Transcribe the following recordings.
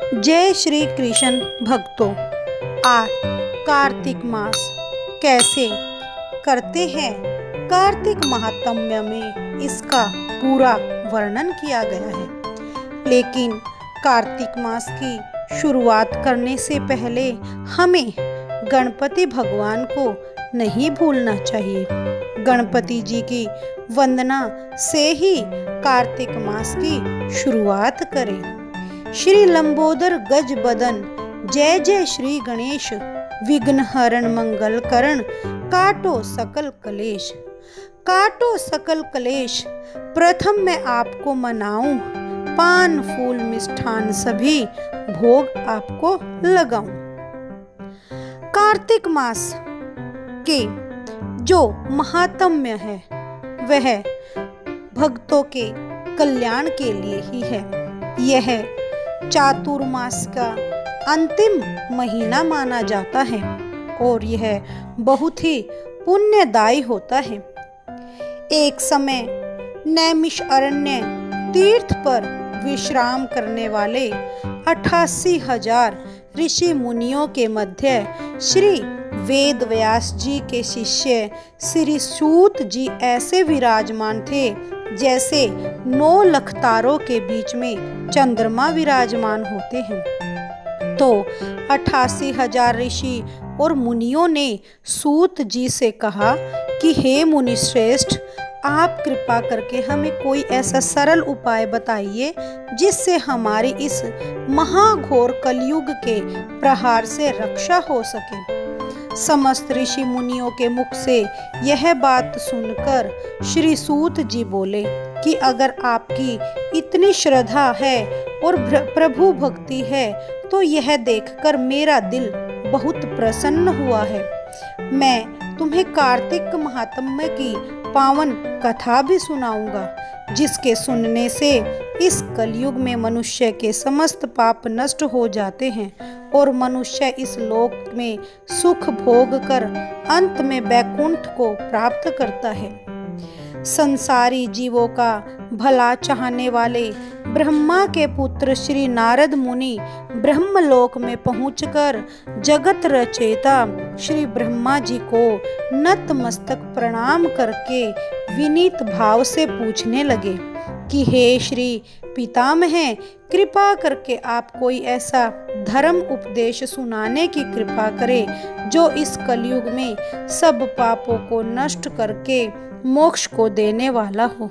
जय श्री कृष्ण भक्तों। आज कार्तिक मास कैसे करते हैं, कार्तिक महात्म्य में इसका पूरा वर्णन किया गया है। लेकिन कार्तिक मास की शुरुआत करने से पहले हमें गणपति भगवान को नहीं भूलना चाहिए। गणपति जी की वंदना से ही कार्तिक मास की शुरुआत करें। श्री लंबोदर गज बदन, जय जय श्री गणेश, विघ्न हरण मंगल करण, काटो सकल कलेश। काटो सकल कलेश, प्रथम मैं आपको मनाऊं, पान फूल मिष्ठान सभी भोग आपको लगाऊं। कार्तिक मास के जो महात्म्य है वह भक्तों के कल्याण के लिए ही है। यह चातुर्मास का अंतिम महीना माना जाता है और यह बहुत ही पुण्यदायी होता है। एक समय नैमिषारण्य तीर्थ पर विश्राम करने वाले 88,000 ऋषि मुनियों के मध्य श्री वेद व्यास जी के शिष्य श्री सूत जी ऐसे विराजमान थे जैसे 9 लाख तारों के बीच में चंद्रमा विराजमान होते हैं। तो 88,000 ऋषि और मुनियों ने सूत जी से कहा कि हे मुनि श्रेष्ठ, आप कृपा करके हमें कोई ऐसा सरल उपाय बताइए जिससे हमारी इस महाघोर कलयुग के प्रहार से रक्षा हो सके। समस्त ऋषि मुनियों के मुख से यह बात सुनकर श्री सूत जी बोले कि अगर आपकी इतनी श्रद्धा है और प्रभु भक्ति है तो यह देखकर मेरा दिल बहुत प्रसन्न हुआ है। मैं तुम्हें कार्तिक महात्म्य की पावन कथा भी सुनाऊंगा जिसके सुनने से इस कलयुग में मनुष्य के समस्त पाप नष्ट हो जाते हैं और मनुष्य इस लोक में सुख भोग कर अंत में वैकुंठ को प्राप्त करता है। संसारी जीवों का भला चाहने वाले ब्रह्मा के पुत्र श्री नारद मुनि ब्रह्मलोक में पहुंचकर जगत रचयिता श्री ब्रह्मा जी को नतमस्तक प्रणाम करके विनीत भाव से पूछने लगे कि हे श्री पितामह, कृपा करके आप कोई ऐसा धर्म उपदेश सुनाने की कृपा करें जो इस कलयुग में सब पापों को नष्ट करके मोक्ष को देने वाला हो।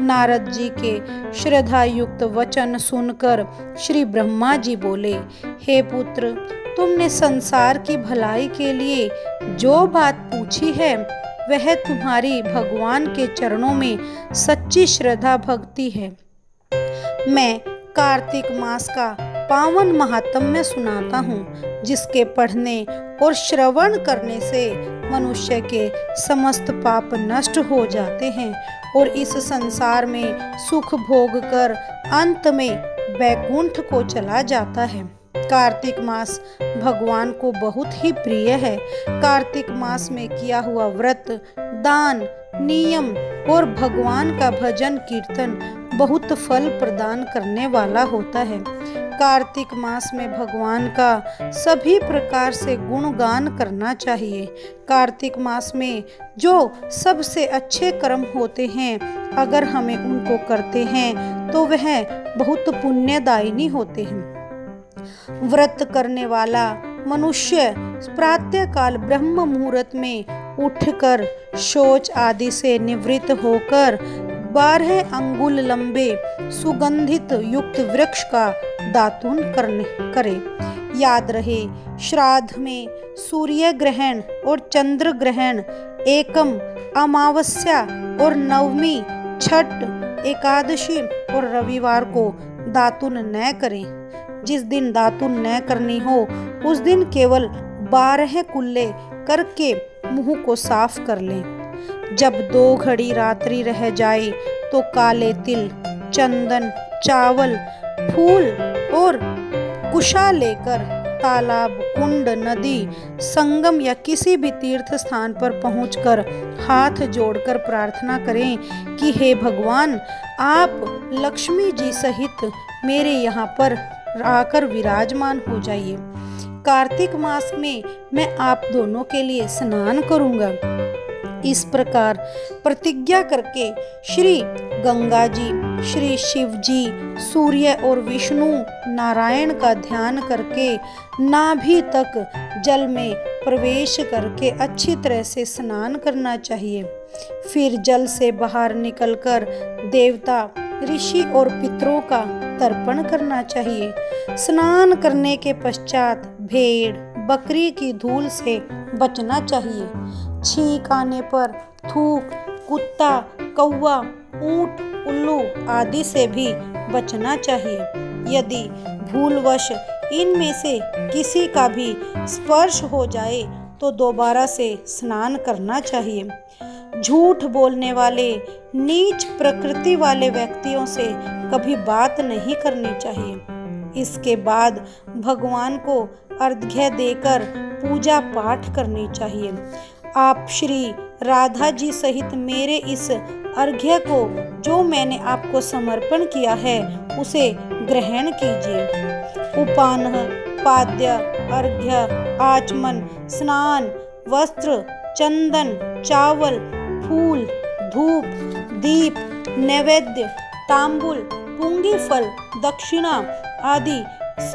नारद जी के श्रद्धा युक्त वचन सुनकर श्री ब्रह्मा जी बोले, हे पुत्र, तुमने संसार की भलाई के लिए जो बात पूछी है वह तुम्हारी भगवान के चरणों में सच्ची श्रद्धा भक्ति है। मैं कार्तिक मास का पावन महात्म्य सुनाता हूँ जिसके पढ़ने और श्रवण करने से मनुष्य के समस्त पाप नष्ट हो जाते हैं और इस संसार में सुख भोग कर अंत में वैकुंठ को चला जाता है। कार्तिक मास भगवान को बहुत ही प्रिय है। कार्तिक मास में किया हुआ व्रत, दान, नियम और भगवान का भजन कीर्तन बहुत फल प्रदान करने वाला होता है। कार्तिक मास में भगवान का सभी प्रकार से गुणगान करना चाहिए। कार्तिक मास में जो सबसे अच्छे कर्म होते हैं अगर हमें उनको करते हैं तो वह बहुत पुण्यदायिनी होते हैं। व्रत करने वाला मनुष्य प्रातःकाल ब्रह्म मुहूर्त में उठकर शौच आदि से निवृत्त होकर 12 अंगुल लंबे सुगंधित युक्त वृक्ष का दातून करे। याद रहे, श्राद्ध में सूर्य ग्रहण और चंद्र ग्रहण, एकम अमावस्या और नवमी, छठ, एकादशी और रविवार को दातून न करें। जिस दिन दातून न करनी हो उस दिन केवल 12 कुल्ले करके मुंह को साफ कर लें। जब 2 घड़ी रात्रि रह जाए तो काले तिल, चंदन, चावल, फूल और कुशा लेकर तालाब, कुंड, नदी, संगम या किसी भी तीर्थ स्थान पर पहुंचकर हाथ जोड़कर प्रार्थना करें कि हे भगवान, आप लक्ष्मी जी सहित मेरे यहाँ पर आकर विराजमान हो जाइए। कार्तिक मास में मैं आप दोनों के लिए स्नान करूंगा। इस प्रकार प्रतिज्ञा करके श्री गंगा जी, श्री शिव जी, सूर्य और विष्णु नारायण का ध्यान करके नाभि तक जल में प्रवेश करके अच्छी तरह से स्नान करना चाहिए। फिर जल से बाहर निकलकर देवता, ऋषि और पितरों का तर्पण करना चाहिए। स्नान करने के पश्चात भेड़, बकरी की धूल से बचना चाहिए। छींक आने पर थूक, कुत्ता, कौवा, ऊंट, उल्लू आदि से भी बचना चाहिए। यदि भूलवश इनमें से किसी का भी स्पर्श हो जाए तो दोबारा से स्नान करना चाहिए। झूठ बोलने वाले, नीच प्रकृति वाले व्यक्तियों से कभी बात नहीं करनी चाहिए। इसके बाद भगवान को अर्घ्य देकर पूजा पाठ करनी चाहिए। आप श्री राधा जी सहित मेरे इस अर्घ्य को जो मैंने आपको समर्पण किया है उसे ग्रहण कीजिए। उपान, पाद्य, अर्घ्य, आचमन, स्नान, वस्त्र, चंदन, चावल, फूल, धूप, दीप, नैवेद्य, तांबुल, पुंगी फल, दक्षिणा आदि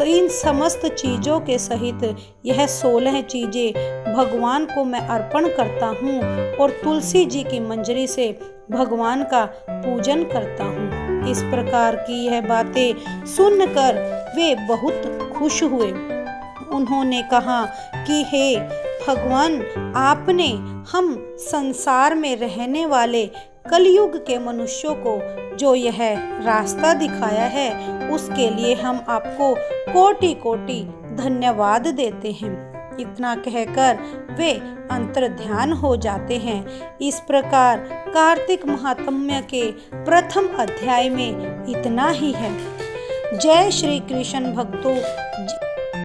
इन समस्त चीजों के सहित यह 16 चीजें भगवान को मैं अर्पण करता हूँ और तुलसी जी की मंजरी से भगवान का पूजन करता हूँ। इस प्रकार की यह बातें सुनकर वे बहुत खुश हुए। उन्होंने कहा कि हे भगवान, आपने हम संसार में रहने वाले कलयुग के मनुष्यों को जो यह रास्ता दिखाया है उसके लिए हम आपको कोटि कोटि धन्यवाद देते हैं। इतना कहकर वे अंतर्ध्यान हो जाते हैं। इस प्रकार कार्तिक महात्म्य के प्रथम अध्याय में इतना ही है। जय श्री कृष्ण भक्तों,